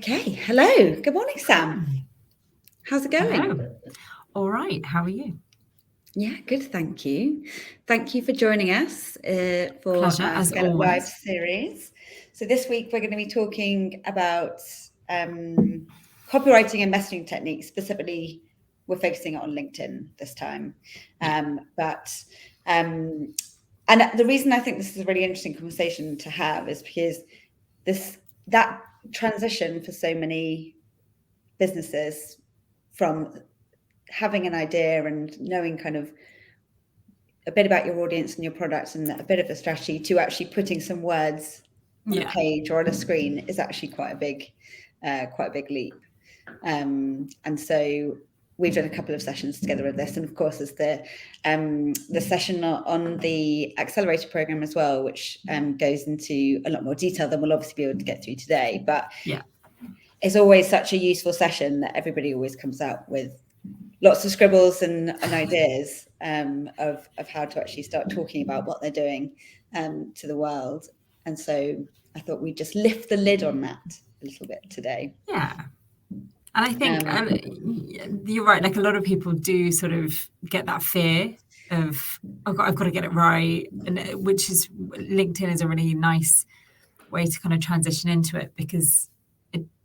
Okay, hello. Good morning, Sam. How's it going? Hello. All right. How are you? Yeah, good, thank you. Thank you for joining us for Pleasure, our as Scale Up Live always. series. So this week we're going to be talking about copywriting and messaging techniques. Specifically, we're focusing on LinkedIn this time. And the reason I think this is a really interesting conversation to have is because that transition for so many businesses from having an idea and knowing kind of a bit about your audience and your products and a bit of a strategy to actually putting some words on a page or on a screen is actually quite a big leap. And so we've done a couple of sessions together with this, and of course there's the session on the accelerator program as well, which goes into a lot more detail than we'll obviously be able to get through today. But it's always such a useful session that everybody always comes out with lots of scribbles and ideas of how to actually start talking about what they're doing to the world. And so I thought we'd just lift the lid on that a little bit today. Yeah. And I think you're right. Like a lot of people do sort of get that fear of, I've got to get it right. And which is, LinkedIn is a really nice way to kind of transition into it because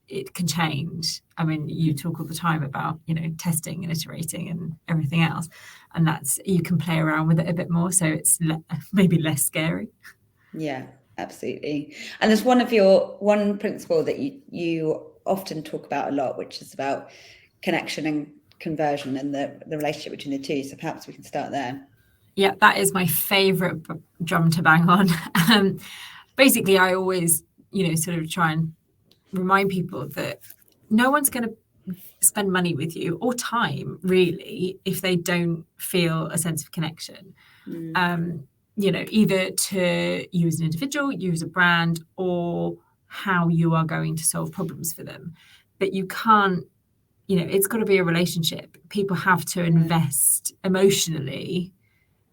it can change. I mean, you talk all the time about, testing and iterating and everything else. And that's, you can play around with it a bit more. So it's maybe less scary. Yeah, absolutely. And there's one principle that you often talk about a lot, which is about connection and conversion and the relationship between the two. So perhaps we can start there. Yeah, that is my favorite drum to bang on. Basically, I always, sort of try and remind people that no one's going to spend money with you or time really if they don't feel a sense of connection. Either to you as an individual, you as a brand, or how you are going to solve problems for them. But you can't, it's got to be a relationship. People have to invest emotionally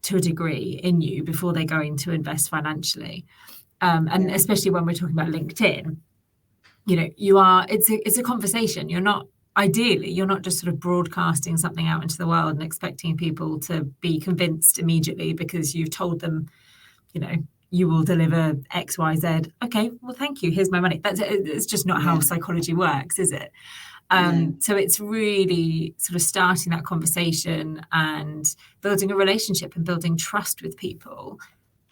to a degree in you before they're going to invest financially. And especially when we're talking about LinkedIn, it's a conversation. You're not just sort of broadcasting something out into the world and expecting people to be convinced immediately because you've told them, you will deliver X, Y, Z. Okay, well, thank you. Here's my money. It's just not how psychology works, is it? So it's really sort of starting that conversation and building a relationship and building trust with people,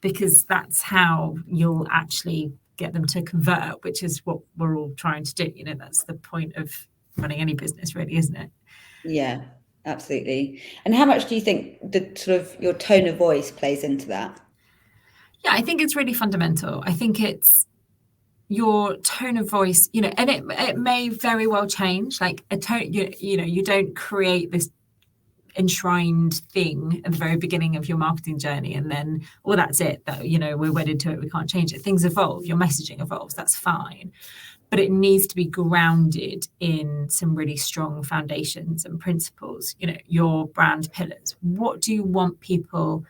because that's how you'll actually get them to convert, which is what we're all trying to do. That's the point of running any business, really, isn't it? Yeah, absolutely. And how much do you think the sort of your tone of voice plays into that? Yeah, I think it's really fundamental. I think it's your tone of voice, and it may very well change. Like a tone, you don't create this enshrined thing at the very beginning of your marketing journey and then, well, that's it, that we're wedded to it, we can't change it. Things evolve, your messaging evolves, that's fine, but it needs to be grounded in some really strong foundations and principles. Your brand pillars. What do you want people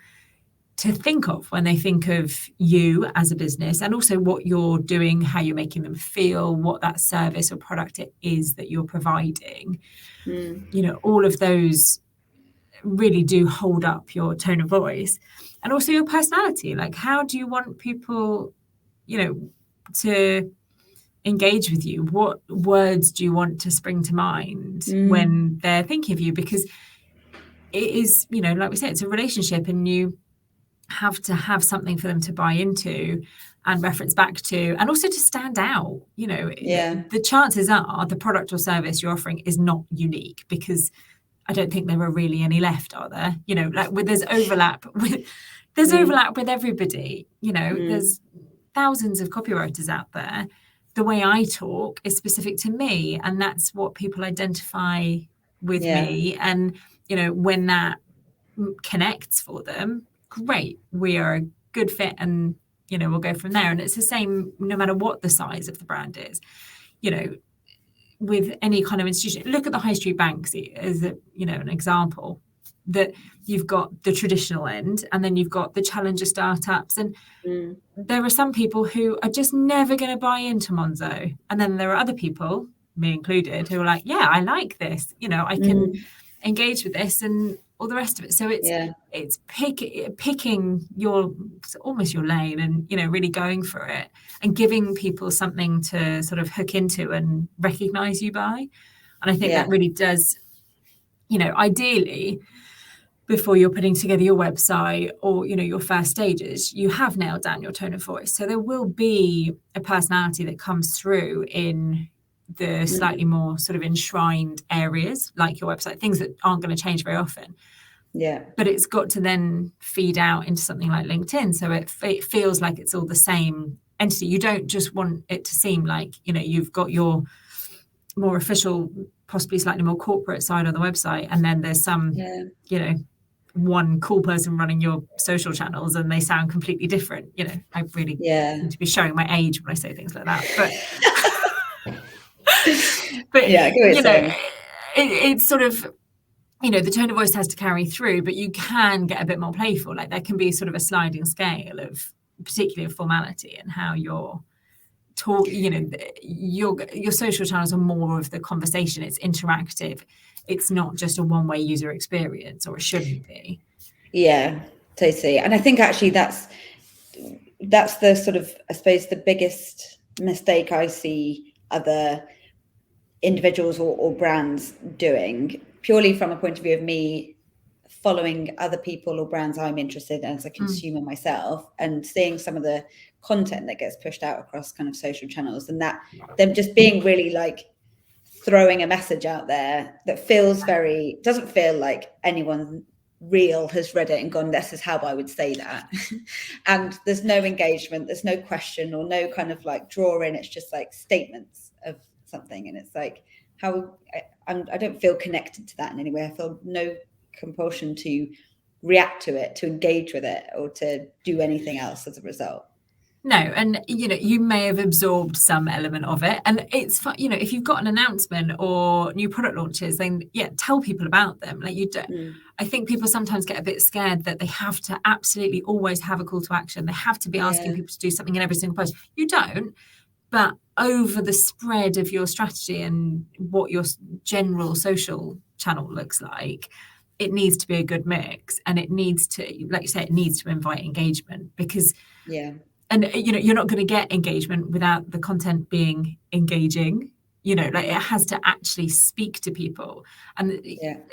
to think of when they think of you as a business, and also what you're doing, how you're making them feel, what that service or product it is that you're providing? All of those really do hold up your tone of voice, and also your personality. Like, how do you want people, to engage with you? What words do you want to spring to mind when they're thinking of you? Because it is, like we said, it's a relationship, and you have to have something for them to buy into and reference back to, and also to stand out. The chances are the product or service you're offering is not unique, because I don't think there are really any left, are there? There's overlap with everybody. There's thousands of copywriters out there. The way I talk is specific to me, and that's what people identify with me. And when that connects for them, great, we are a good fit, and we'll go from there. And it's the same no matter what the size of the brand is. With any kind of institution, look at the high street banks as an example. that you've got the traditional end, and then you've got the challenger startups. And there are some people who are just never going to buy into Monzo. And then there are other people, me included, who are like, yeah, I like this. You know, I can engage with this and all the rest of it. So it's picking your almost your lane and, you know, really going for it and giving people something to sort of hook into and recognize you by. And I think that really does, you know, ideally, before you're putting together your website or, you know, your first stages, you have nailed down your tone of voice. So there will be a personality that comes through in the slightly more sort of enshrined areas, like your website, things that aren't going to change very often. Yeah. But it's got to then feed out into something like LinkedIn. So it feels like it's all the same entity. You don't just want it to seem like, you know, you've got your more official, possibly slightly more corporate side on the website, and then there's some, you know, one cool person running your social channels and they sound completely different. You know, I really seem to be showing my age when I say things like that. But you know, it's sort of, you know, the tone of voice has to carry through, but you can get a bit more playful. Like there can be sort of a sliding scale of, particularly of formality and how you're talk. You know, your social channels are more of the conversation. It's interactive. It's not just a one-way user experience, or it shouldn't be. Yeah, totally. And I think actually that's the sort of, I suppose, the biggest mistake I see other individuals or brands doing, purely from a point of view of me following other people or brands I'm interested in as a consumer myself, and seeing some of the content that gets pushed out across kind of social channels, and that them just being really like throwing a message out there that doesn't feel like anyone real has read it and gone, this is how I would say that. And there's no engagement, there's no question or no kind of like draw in. It's just like statements of something, and it's like I don't feel connected to that in any way. I feel no compulsion to react to it, to engage with it, or to do anything else as a result. No, and you know, you may have absorbed some element of it, and it's fun. You know, if you've got an announcement or new product launches, then tell people about them. Like you don't. I think people sometimes get a bit scared that they have to absolutely always have a call to action. They have to be asking people to do something in every single post. You don't. But over the spread of your strategy and what your general social channel looks like, it needs to be a good mix, and it needs to, like you say, it needs to invite engagement, because and you know, you're not going to get engagement without the content being engaging. You know, like it has to actually speak to people. And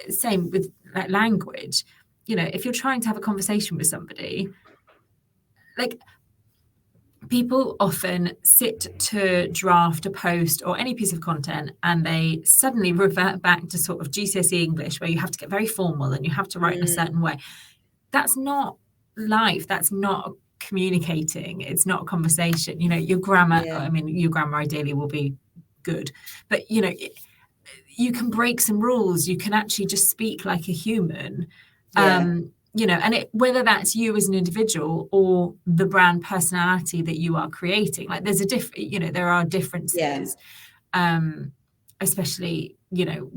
same with like language. You know, if you're trying to have a conversation with somebody, like people often sit to draft a post or any piece of content, and they suddenly revert back to sort of GCSE English, where you have to get very formal and you have to write in a certain way. That's not life. That's not communicating. It's not a conversation. You know, your grammar, I mean, your grammar ideally will be good, but you know, you can break some rules. You can actually just speak like a human. You know, and whether that's you as an individual or the brand personality that you are creating, like there's there are differences, especially, you know,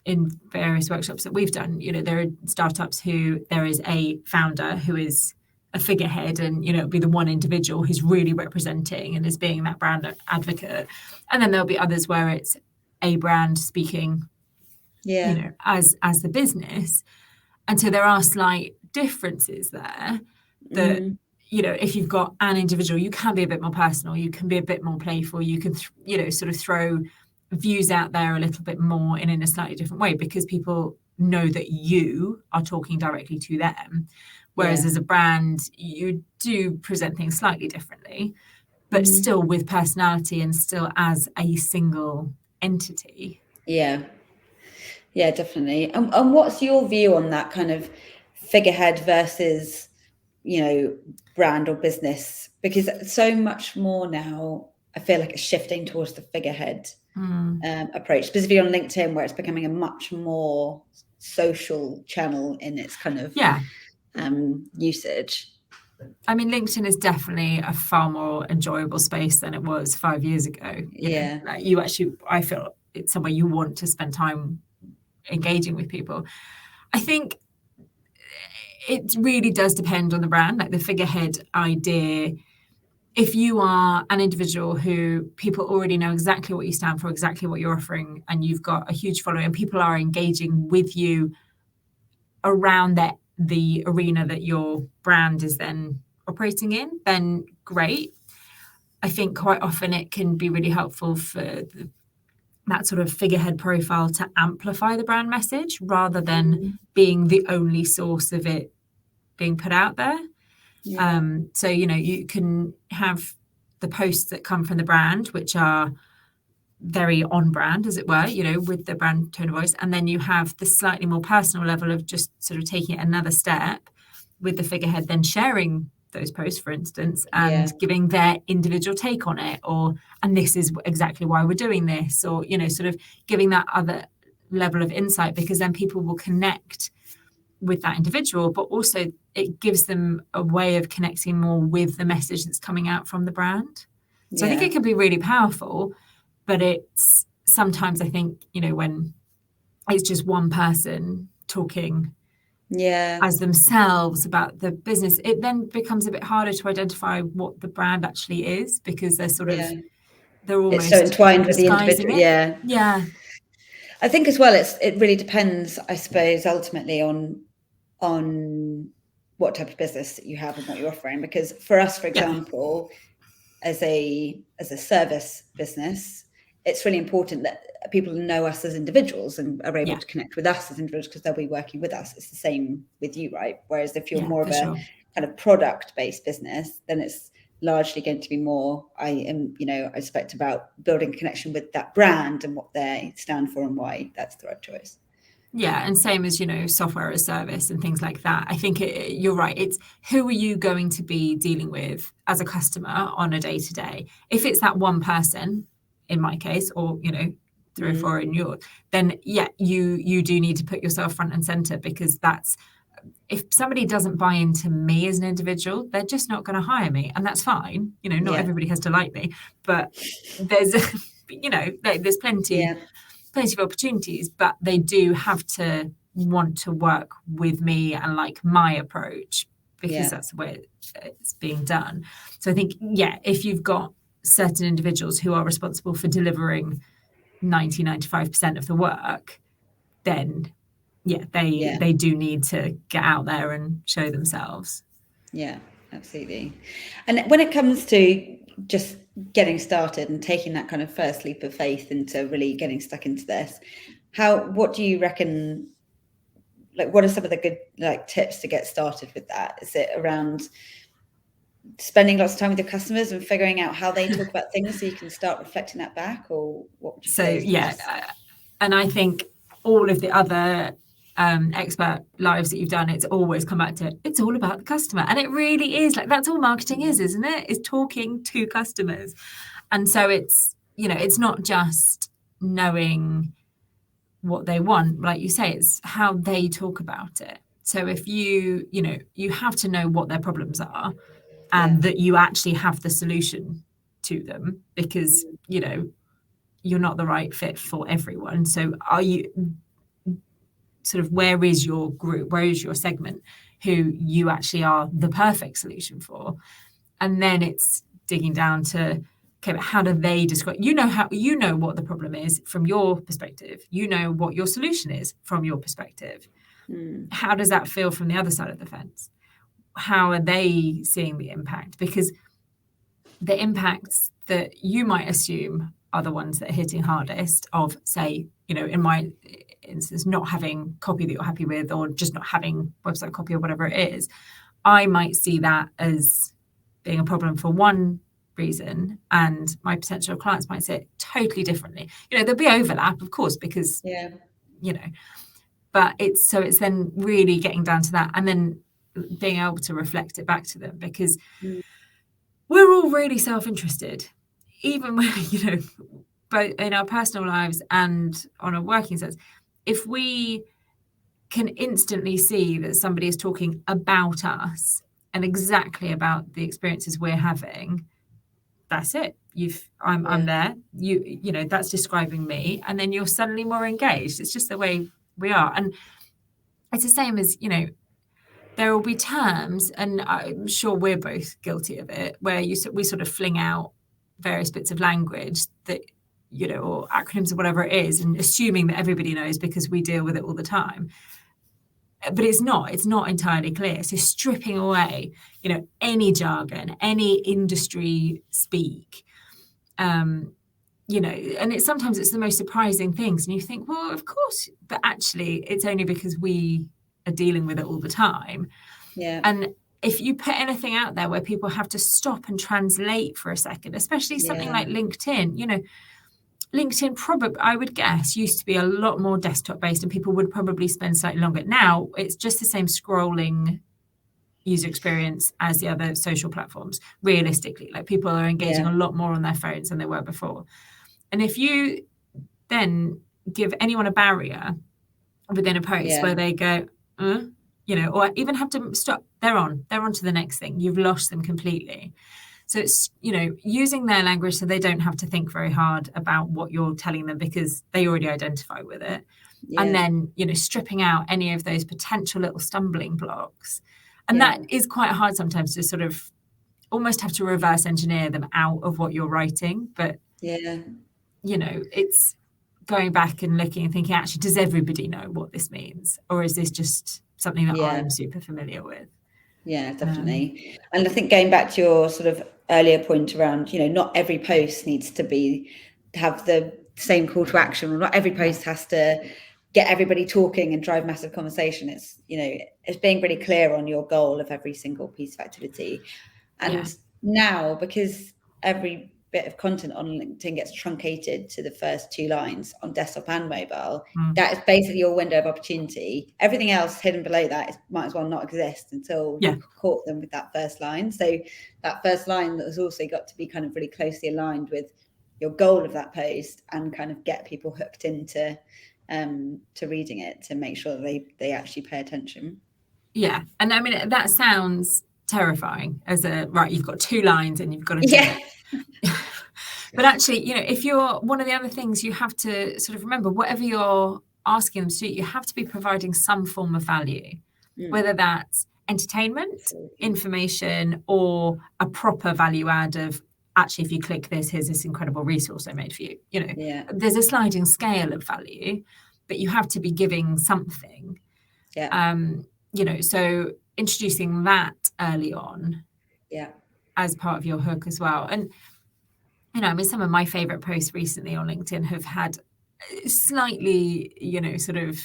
in various workshops that we've done, you know, there are startups who there is a founder who is a figurehead, and, you know, it'll be the one individual who's really representing and is being that brand advocate. And then there'll be others where it's a brand speaking, you know, as the business. And so there are slight differences there that, you know, if you've got an individual, you can be a bit more personal, you can be a bit more playful, you can, you know, sort of throw views out there a little bit more in a slightly different way, because people know that you are talking directly to them. Whereas as a brand, you do present things slightly differently, but still with personality and still as a single entity. Yeah, definitely. And what's your view on that kind of figurehead versus, you know, brand or business? Because so much more now, I feel like it's shifting towards the figurehead approach, specifically on LinkedIn, where it's becoming a much more social channel in its kind of usage. I mean, LinkedIn is definitely a far more enjoyable space than it was 5 years ago. You know, like I feel it's somewhere you want to spend time engaging with people. I think it really does depend on the brand, like the figurehead idea. If you are an individual who people already know exactly what you stand for, exactly what you're offering, and you've got a huge following and people are engaging with you around the arena that your brand is then operating in, then great. I think quite often it can be really helpful for that sort of figurehead profile to amplify the brand message rather than being the only source of it being put out there. Yeah. So, you can have the posts that come from the brand, which are very on brand, as it were, with the brand tone of voice. And then you have the slightly more personal level of just sort of taking it another step with the figurehead, then sharing those posts, for instance, and giving their individual take on it, and this is exactly why we're doing this, or, sort of giving that other level of insight, because then people will connect with that individual, but also it gives them a way of connecting more with the message that's coming out from the brand. So I think it can be really powerful, but it's sometimes, I think, when it's just one person talking as themselves about the business, it then becomes a bit harder to identify what the brand actually is, because they're sort of, they're almost, it's so entwined with the individual. Yeah. I think as well, it really depends, I suppose, ultimately on what type of business you have and what you're offering. Because for us, for example, as a service business, it's really important that people know us as individuals and are able to connect with us as individuals, because they'll be working with us. It's the same with you, right? Whereas if you're more of a kind of product-based business, then it's largely going to be more, I expect, about building a connection with that brand and what they stand for and why that's the right choice. Yeah, and same as, software as a service and things like that. I think you're right. It's who are you going to be dealing with as a customer on a day-to-day? If it's that one person, in my case, or, 3 or 4 in yours, then you do need to put yourself front and center, because if somebody doesn't buy into me as an individual, they're just not going to hire me, and that's fine. Not everybody has to like me, but there's, there's plenty of opportunities, but they do have to want to work with me and like my approach, because that's the way it's being done. So I think, if you've got certain individuals who are responsible for delivering 95% of the work, then they do need to get out there and show themselves. Yeah, absolutely. And when it comes to just getting started and taking that kind of first leap of faith into really getting stuck into this, what do you reckon, like, what are some of the good tips to get started with that? Is it around spending lots of time with your customers and figuring out how they talk about things so you can start reflecting that back, or what would you say? And I think all of the other expert lives that you've done, it's always come back to, it's all about the customer. And it really is, like, that's all marketing is, isn't it? Is talking to customers. And so it's, it's not just knowing what they want, like you say, it's how they talk about it. So if you have to know what their problems are, and that you actually have the solution to them, because you're not the right fit for everyone. So are you sort of, where is your group, where is your segment who you actually are the perfect solution for? And then it's digging down to, okay, but how do they describe, what the problem is from your perspective, what your solution is from your perspective. How does that feel from the other side of the fence? How are they seeing the impact? Because the impacts that you might assume are the ones that are hitting hardest, of, say, in my instance, not having copy that you're happy with, or just not having website copy, or whatever it is, I might see that as being a problem for one reason, and my potential clients might see it totally differently. There'll be overlap, of course, because but it's then really getting down to that, and then being able to reflect it back to them, because we're all really self-interested, even when, both in our personal lives and on a working sense. If we can instantly see that somebody is talking about us and exactly about the experiences we're having, that's it. I'm there. That's describing me, and then you're suddenly more engaged. It's just the way we are. And it's the same as, you know, there will be terms, and I'm sure we're both guilty of it, where we sort of fling out various bits of language that, you know, or acronyms or whatever it is, and assuming that everybody knows because we deal with it all the time. But it's not entirely clear. So stripping away, you know, any jargon, any industry speak, you know, and sometimes it's the most surprising things. And you think, well, of course, but actually it's only because we are dealing with it all the time. Yeah. And if you put anything out there where people have to stop and translate for a second, especially something like LinkedIn, you know, LinkedIn probably, I would guess, used to be a lot more desktop based, and people would probably spend slightly longer. Now it's just the same scrolling user experience as the other social platforms. Realistically, like, people are engaging a lot more on their phones than they were before. And if you then give anyone a barrier within a post where they go, you know, or even have to stop, they're on to the next thing, you've lost them completely. So it's, you know, using their language so they don't have to think very hard about what you're telling them because they already identify with it. Yeah. And then, you know, stripping out any of those potential little stumbling blocks. And that is quite hard sometimes, to sort of almost have to reverse engineer them out of what you're writing. But, you know, it's going back and looking and thinking, actually, does everybody know what this means? Or is this just something that I'm super familiar with? Yeah, definitely. And I think going back to your sort of earlier point around, you know, not every post needs to have the same call to action, or not every post has to get everybody talking and drive massive conversation. It's, you know, it's being really clear on your goal of every single piece of activity. And now, because every bit of content on LinkedIn gets truncated to the first 2 lines on desktop and mobile, that is basically your window of opportunity. Everything else hidden below that might as well not exist until you've caught them with that first line. So that first line that has also got to be kind of really closely aligned with your goal of that post, and kind of get people hooked into to reading it, to make sure that they actually pay attention. Yeah. And I mean, that sounds terrifying as you've got 2 lines and you've got to do it. But actually, you know, if you're, one of the other things you have to sort of remember, whatever you're asking them to do, you have to be providing some form of value, whether that's entertainment, information, or a proper value add of, actually, if you click this, here's this incredible resource I made for you. You know, there's a sliding scale of value, but you have to be giving something. You know, so introducing that early on as part of your hook as well. And, you know, I mean, some of my favorite posts recently on LinkedIn have had slightly, you know, sort of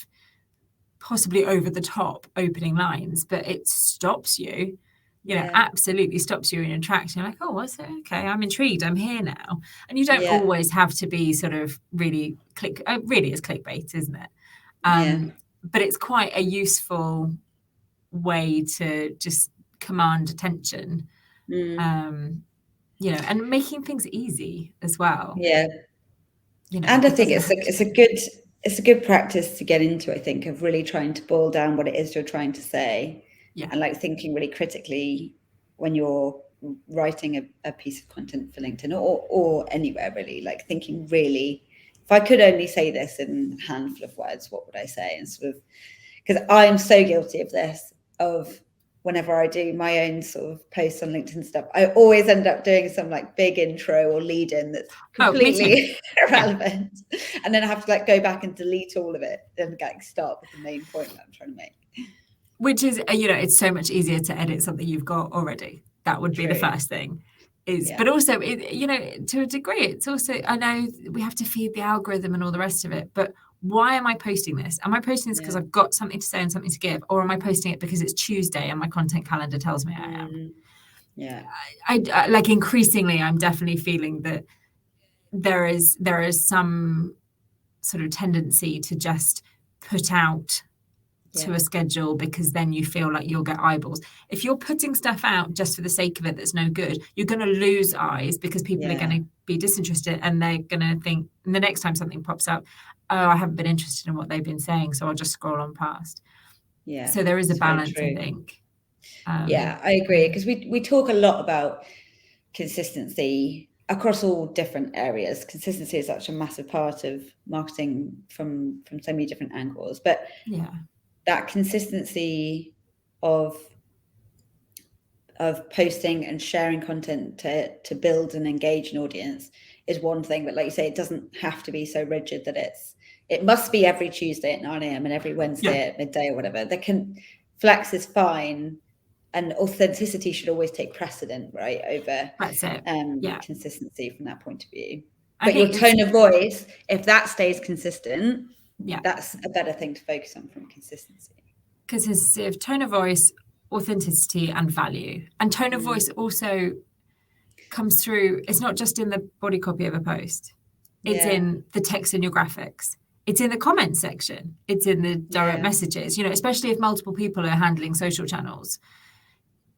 possibly over the top opening lines, but it stops you, you know, absolutely stops you in your tracks. You're like, oh, what's it? Okay, I'm intrigued. I'm here now. And you don't always have to be sort of really really is clickbait, isn't it? But it's quite a useful way to just command attention. You know, and making things easy as well. You know, and I think it's a good practice to get into, I think, of really trying to boil down what it is you're trying to say, and like thinking really critically when you're writing a piece of content for LinkedIn or anywhere, really, like thinking really, if I could only say this in a handful of words, what would I say? And sort of, because I am so guilty of this, of whenever I do my own sort of posts on LinkedIn stuff, I always end up doing some like big intro or lead in that's completely irrelevant. And then I have to like go back and delete all of it and like start with the main point that I'm trying to make. Which is, you know, it's so much easier to edit something you've got already. That would be the first thing. But also, you know, to a degree, it's also, I know we have to feed the algorithm and all the rest of it, but why am I posting this? Am I posting this because I've got something to say and something to give? Or am I posting it because it's Tuesday and my content calendar tells me I am? I like, increasingly, I'm definitely feeling that there is some sort of tendency to just put out to a schedule, because then you feel like you'll get eyeballs. If you're putting stuff out just for the sake of it that's no good, you're going to lose eyes, because people are going to be disinterested, and they're going to think, and the next time something pops up, oh, I haven't been interested in what they've been saying, so I'll just scroll on past. So there is a balance, I think. I agree, because we talk a lot about consistency across all different areas. Consistency is such a massive part of marketing from so many different angles, but that consistency of posting and sharing content to build and engage an audience is one thing, but like you say, it doesn't have to be so rigid that it must be every Tuesday at 9 a.m. and every Wednesday at midday or whatever. Flex is fine, and authenticity should always take precedent, right, over consistency from that point of view. But your tone of voice, if that stays consistent, that's a better thing to focus on from consistency. Because if tone of voice, authenticity, and value, and tone of voice also comes through. It's not just in the body copy of a post. It's in the text in your graphics. It's in the comments section. It's in the direct messages. You know, especially if multiple people are handling social channels.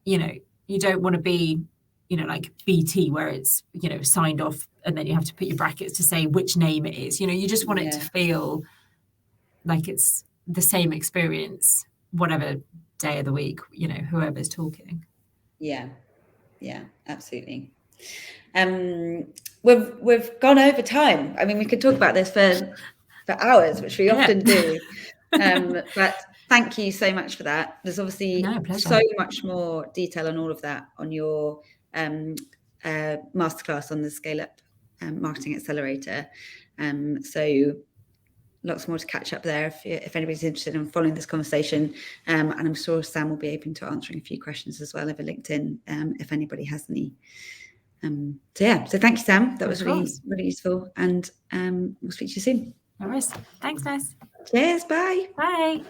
You know, you don't want to be, you know, like BT where it's, you know, signed off and then you have to put your brackets to say which name it is. You know, you just want it to feel like it's the same experience, whatever day of the week, you know, whoever's talking. Yeah, absolutely. We've gone over time. I mean, we could talk about this for hours, which we often do. But thank you so much for that. There's obviously so much more detail on all of that on your masterclass on the Scale Up Marketing Accelerator. So lots more to catch up there if anybody's interested in following this conversation. And I'm sure Sam will be open to answering a few questions as well over LinkedIn if anybody has any. So thank you, Sam. That was really, really useful. And we'll speak to you soon. No worries. Thanks, Ness. Cheers. Bye. Bye.